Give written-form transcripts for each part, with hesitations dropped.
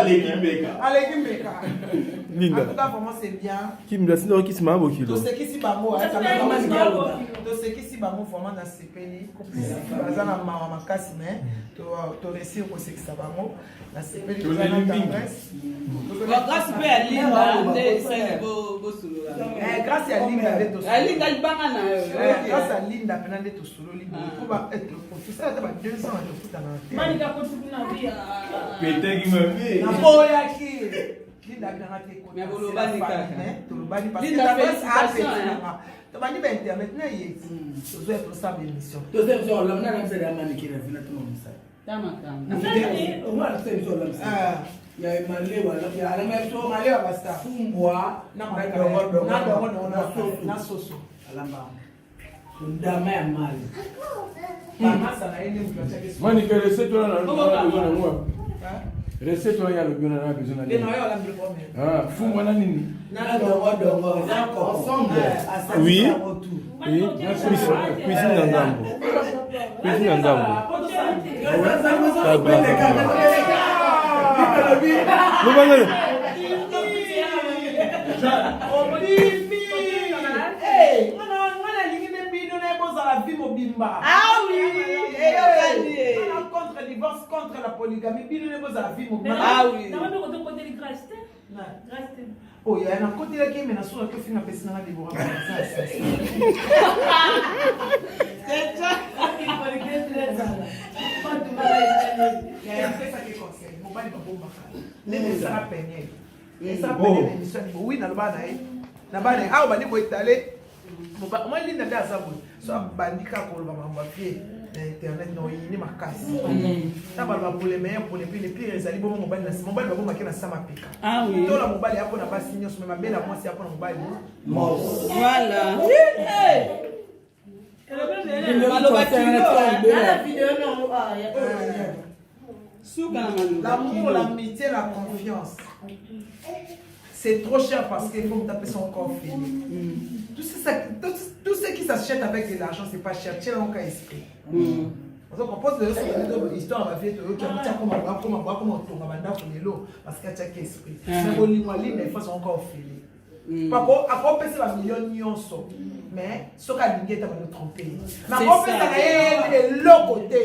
Allez, Gimbeka. En tout cas, vraiment, c'est bien. Qui me laisse qui se m'a beaucoup. Tout ce qui s'y va, moi, tout ce qui s'y va, moi, vraiment, dans ces pays, dans la makasi, mais tu réussis au sexe, ça va, moi, dans ces pays, tu as une grâce. Grâce à Linda, grâce à Linda, grâce à Linda, pendant que tu solo, pour être professeur, tu as 200 ans de foot en Peut-être qu'il me fait. Linda bien raté quoi. Mais vous le bani parce que Linda félicitations. Tu vas dire internet na yé. Tu dois être ça émission. Tu sais on l'a même c'est la mannequin là tout le monde ça. Tamakam. On va c'est sur là. Il y a malé wala il y a la même chose malé wa basta. Fumbwa Na soso. Alamba. Ndama ya mali. Mama sana ile mtu Moi, il reste toi là. Reste toi là, le bien là, besoin d'aller. Ah, fou moi là nini. Ensemble. Oui. Oui. Cuisine d'Angambo. Cuisine d'Angambo. Ah oui, contre le divorce, contre la polygamie, Ah oui. Oh, il y a un côté là qui est maintenant sur la fin de la personne à dévorer. C'est ça. Il y a un peu ça qui conseille. Mon père n'est pas bon. Les ça a peigné. Et ça a peigné l'émission. Oui, dans le bas, ah, on va dire qu'il est allé. Moi, il y a des gens soit bandika pour le papier internet non il n'est pas cassé ça va pour les meilleurs pour les pires les alibos mobile va bomba na sama pika Ah oui. Tout la mobile hapo na basi nyos mais mabela moi c'est hapo na mobile Voilà. L'amour, l'amitié, la confiance. C'est trop cher parce qu'il faut taper son corps fini. Tout ce qui s'achète avec de l'argent, c'est pas cher. Tiens, on a esprit. Parce qu'on pose l'histoire à la vie, qui a comme on parce qu'il y a un esprit. Mais on lit les fois sont encore fini. Par contre, après, on peut se faire million mais ce qu'on a dit, tu vas nous tromper. Mais on peut se faire de l'autre côté.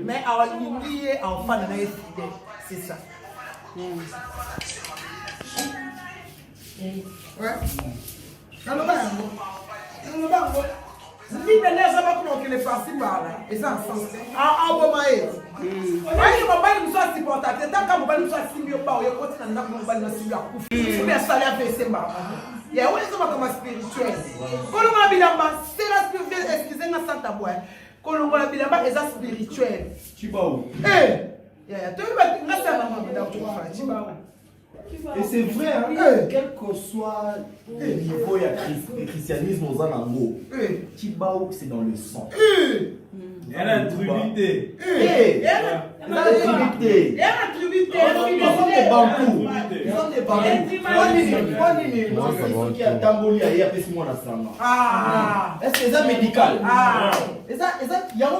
Mais on lié en fan de c'est ça. Ouais. Dans le bango. L'idée n'est jamais comment qu'il est parti par là. Et ça, en bon maïs. Oui, je m'appelle une soit supportable. Tant qu'on m'appelle une soit simio, pas, il y a quoi dans le m'appelle une simio. Il y a ça, il y a fait ça. Il y a où est-ce qu'on va comme spirituel. Quand on a bilamba, c'est la spirituelle, excusez-moi, sans tabouin. Quand on a bilamba, c'est la spirituelle. Tu vas où? Eh! Il y a tout le monde qui a maman, tu vas où? Et c'est vrai, hein, quel que soit le niveau de christianisme aux Anango, Tibao, c'est dans le sang. Il y a la tribunité. Il y a la tribunité. Il y a la tribunité. Ils ont des bambous. Ils ont des bambous. Qui a tamboli ailleurs, parce que moi, la sang. Ah! Est-ce que c'est médical? Ah! Il y a un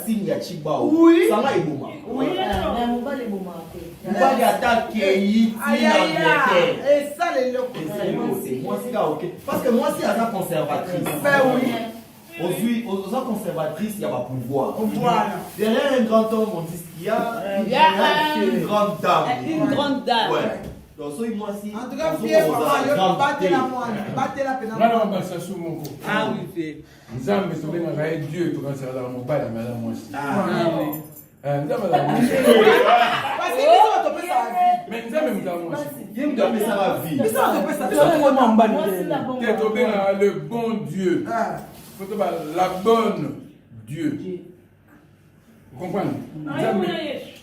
signe à Tibao. Oui. Ça va, Ebouma. Oui. Mobali attaque et ça les locaux. Moi c'est là ok. Parce que moi si elle est conservatrice. Ben oui. Aux conservatrices il y a pas pouvoir. Voilà. Derrière un grand homme on dit qu'il y a une grande dame. Une grande dame. Ouais. Donc so moi si. En tout cas bien maman battez la moine, battez la pénale. Non non ça sous mon cou. Ah oui fait. Nous avons sauvé dans Dieu pour quand c'est dans mon bail mais là moi aussi. Ah oui. Parce que ça va topper sa vie. Mais nous avons moi aussi. Il me donne ça la vie. Ça va topper sa vie. Le bon Dieu. La bonne Dieu. Vous comprenez?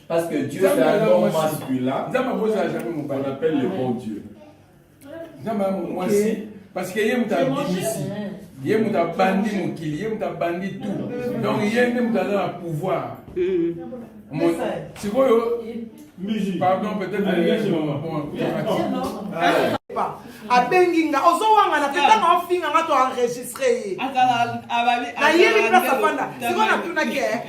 Parce que Dieu c'est un nom masculin. On appelle le bon Dieu. Moi aussi. Parce que yé mouta bimisi. Yé mouta bandi mon kili. Yé mouta bandi tout. Donc yé mouta dans le pouvoir. C'est quoi yo? Pardon, peut-être. pas. A Benginga, Ozowanga, na Pétanga, Finga, tu enregistré. Na yeli place à Fanda. C'est qu'on a plus na guerre.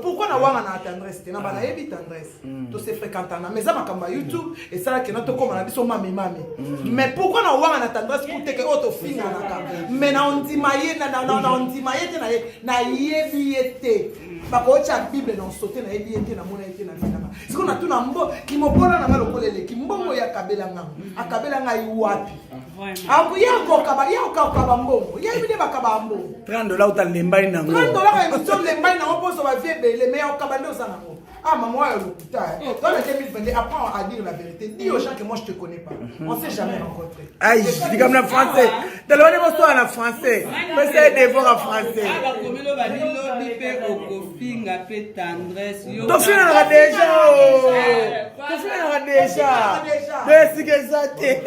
Pourquoi na wanga na tendresse? Na bana yebi tendresse. To se fréquentana. Mais ça ma kamba YouTube et ça que na to comme na biso mami. Mais pourquoi na wanga na tendresse pour te que auto finga na? Mais na on dit maye na yebi yete. Bakocha Bible na sauter na yebi yete na mona yete na finga. C'est qu'on a tout na mbo ki mobona na ngalokolele ki mbongo ya kabela nga. Akabela nga iwapi. Aku ya ko kaba ya ko kaba mbongo. Ya bide bakaba mbongo. $30 utalembani nango. $30 ya mito lembani nango poso ba vie bele mais ya kaba ndo za nango. Ah maman ya lokuta. Dans le 2022 apprends à dire la vérité. Dis aux gens que moi je te connais pas. On s'est jamais rencontré. Aïe, je dis comme la français. T'as le bonne histoire en français. Mais c'est des voix en français. Ton film aura déjà. Ton film aura déjà. Merci que ça t'est.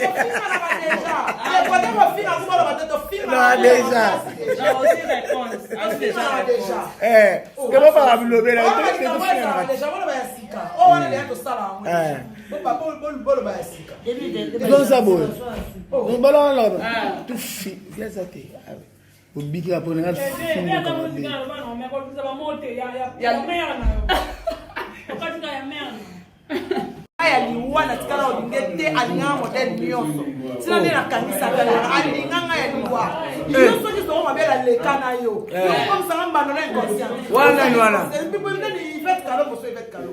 ya liwana tikala olingete alinga modèle nyonso sina ndena kanisa kala alinga nga ya liwa nyonso ki so mabela lekana yo comme ça mbano na inconscient Wana people ndeni fait kalo boso fait kalo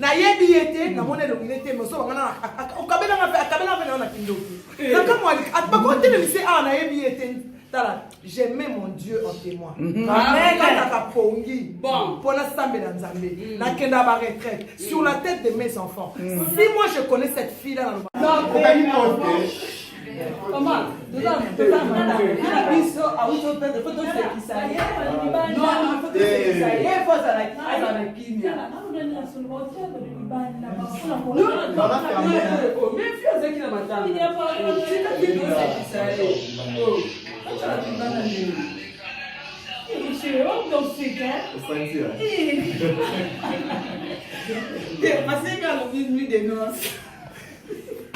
na yebi yete na mona longilete moso bangana okabela na kindoki kaka mwali atbako tele lycée a na yebi yete. J'ai mis mon Dieu en témoin. Pour la sambe dans Zambé, na kenda ba retraite sur la tête de mes enfants. Si moi je connais cette fille là comment?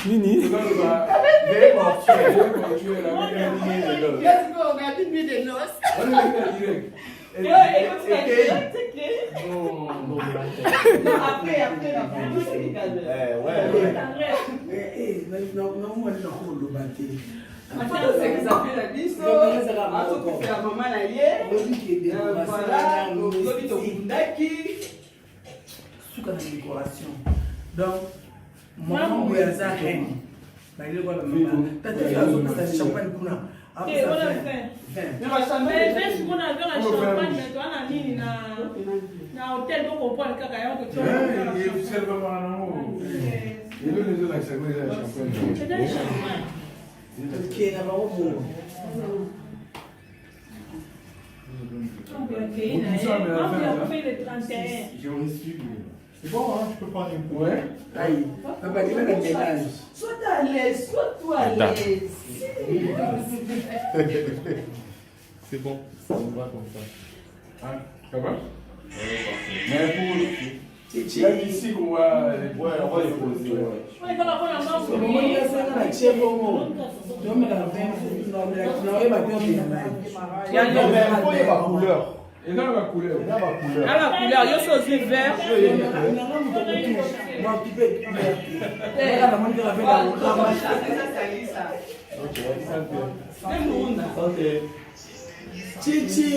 Nini? Donc, mon nom est Zahén. Il est champagne pour nous. C'est bon, hein, je peux prendre une coup. Ouais. Aïe, papa, tu vas dans quel âge? Sois à l'aise, sois-toi à l'aise. C'est bon, ça me va comme ça. Ah, ça va? Ouais, Mais pour là, ici, on va les poser. Ouais, quand on a C'est bon, il y a ça dans la chair, bon. Non, mais la veine, il y a ma couleur. Et dans la couleur. la couleur, yo so aussi vert. Chichi.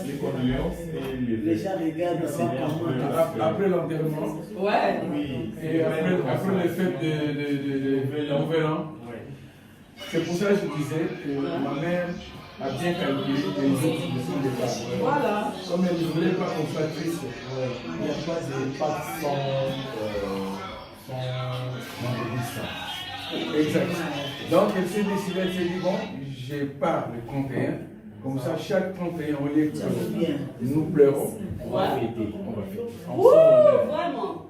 Les condoléances et les gens regardent après l'enterrement. Ouais. Oui. Et après les fêtes de Nouvel An. C'est pour ça que je disais que ma mère a bien calculé les autres ne sont des pas. Voilà. Comme elle ne voulait pas qu'on soit triste. Il n'y a pas de pacte sans vendredi saint. Exact. Donc elle s'est décidée, elle s'est dit bon, je pars le 31. Comme ça, chaque 31, au lieu que nous pleurons, on va fêter. On va fêter. Vraiment.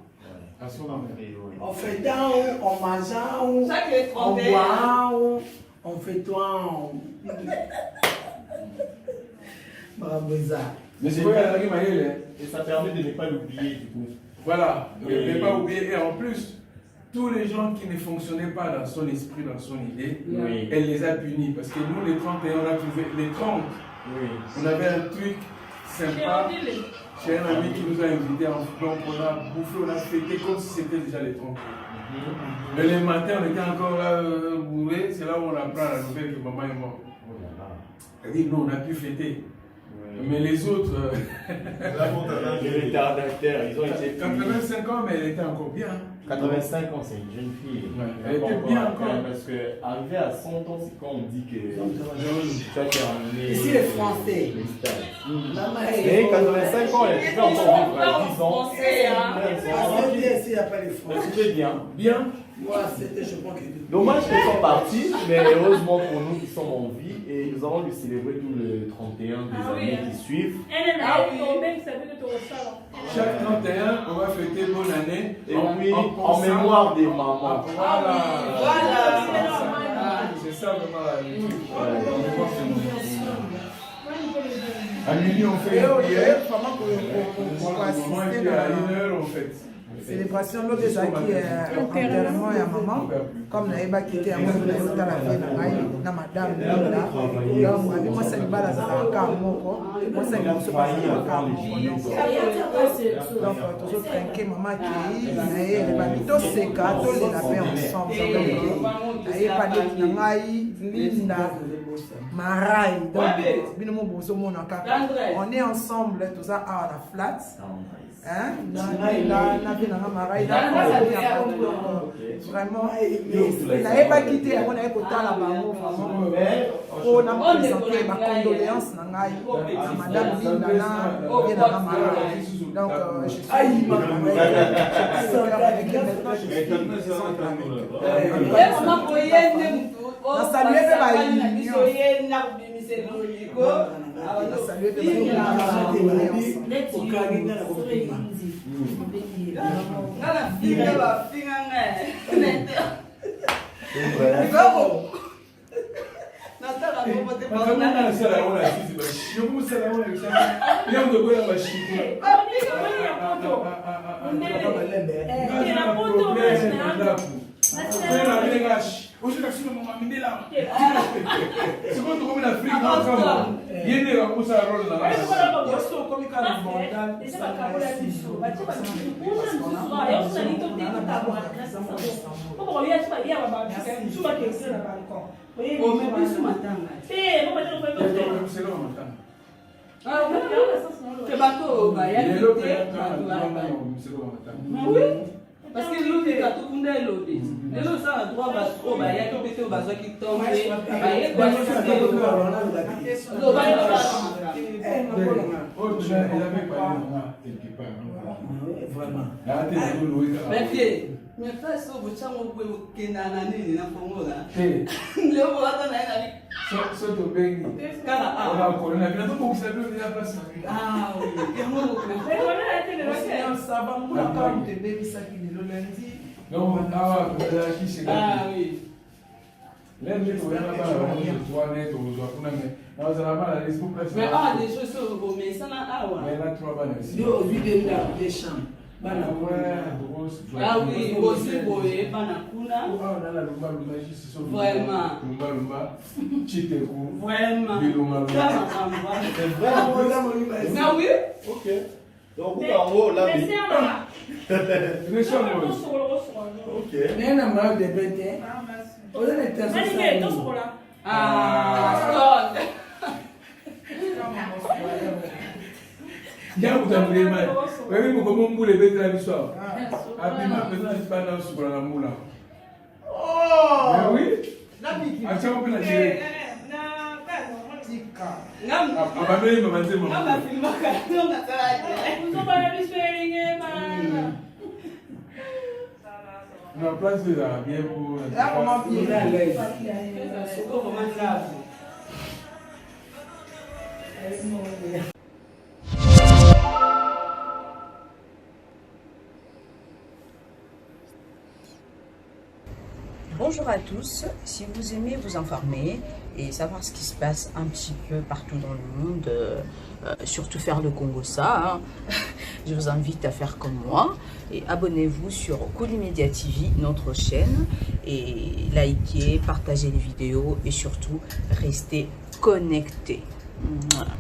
À son honneur. On fait dans, on mange, Chaque on 31. boit, on fait toi. Bravo, ça. Mais c'est vrai, elle a dit, Et ça permet de ne pas l'oublier du coup. voilà, ne pas oublier. Et en plus, tous les gens qui ne fonctionnaient pas dans son esprit, dans son idée, Oui. elle les a punis. Parce que nous, les 31, on a trouvé les 30. Oui. On avait un truc sympa chez un ami qui nous a invités. Donc on a bouffé, on a fêté comme si c'était déjà les 30. Mais le matin, on était encore là, bourré. C'est là où on apprend la nouvelle que maman est morte. Elle dit non, on a pu fêter. Mais les autres, Les retardataires, ils ont été 85 ans, mais elle était encore bien. 85 ans, c'est une jeune fille. Ouais, elle était bien encore. Parce que arriver à 100 ans, c'est quand on dit que tu as terminé. Ici, les Français. les stages. Maman, Mais 85 ans, elle peut encore vivre 10 ans. Français, hein. Ici, il n'y a pas les Français. C'était bien. Bien. Moi, c'était, je crois que. Dommage qu'ils sont partis, mais heureusement pour nous qui sommes en vie et nous allons lui célébrer tout le 31 des années qui suivent. Chaque 31, on va fêter bonne année. Et puis en mémoire des mamans. Voilà. Voilà. C'est ça vraiment le truc. À minuit, on fait une prière. Maman est puis à 1h, on fête. Célébration l'autre ezalaki enterrement ya maman comme nayeba kite yango nayotala vie na ngai na madame linda donc abi mwasi libala azalaka ka moko mwasi liboso bazalaka moko donc tozotrinke mama akei na ye elebaki toseka tolela mpe ensemble nayeba neti na ngai linda Marai, donc bino mo bozomona kaka on est ensemble toza awa na flat hein na vie na Marai vraiment nayeba kite yango naye kotala bango po na présenter ba condoléances na ngai na madame Linda na bien na Marai donc je suis na saluer pe ba Hoje eu estou numa menina. Segundo como na África, não acabou. E ele vai usar a rola na eu sou como cara montar parce que nous les gâteaux qu'on a l'odé les gens ça droit bas au bas ya qui peut bazo qui tombe ba ye ba mais pas ça vous tient au bout que na nini na fongola leo wata na ina so to bengi kala ah corona vina to pour saber de la place ah oui et moi le ça va mon account de baby saki de lundi donc ah qui c'est ah oui lundi to yana ba la toi net au zo kuna mais na za ba la Facebook place mais ah des choses sur vos mais ça na ah ouais mais là trois ba Yo, lui, des chambres. ah oui aussi boye bana kuna vraiment vraiment C'est vrai. mais oui Ok. Donc, en gros, là, ok. Mais la marque de bête, on a été ah Bien vous avez mal. Oui, vous comment vous les bêtes la soir. Après ma personne pas dans sur la moula. oh Mais oui. na biki À chaque fois que j'ai tika ngam ah mais maman c'est mon. ngam filma ka ngam tara La place de la bien pour. Là, comment pied? Il a l'aise. Soko vraiment grave. Bonjour à tous, si vous aimez vous informer et savoir ce qui se passe un petit peu partout dans le monde, surtout faire le Congo-ça, hein, je vous invite à faire comme moi et abonnez-vous sur Colimedia TV, notre chaîne, et likez, partagez les vidéos et surtout restez connectés. Voilà.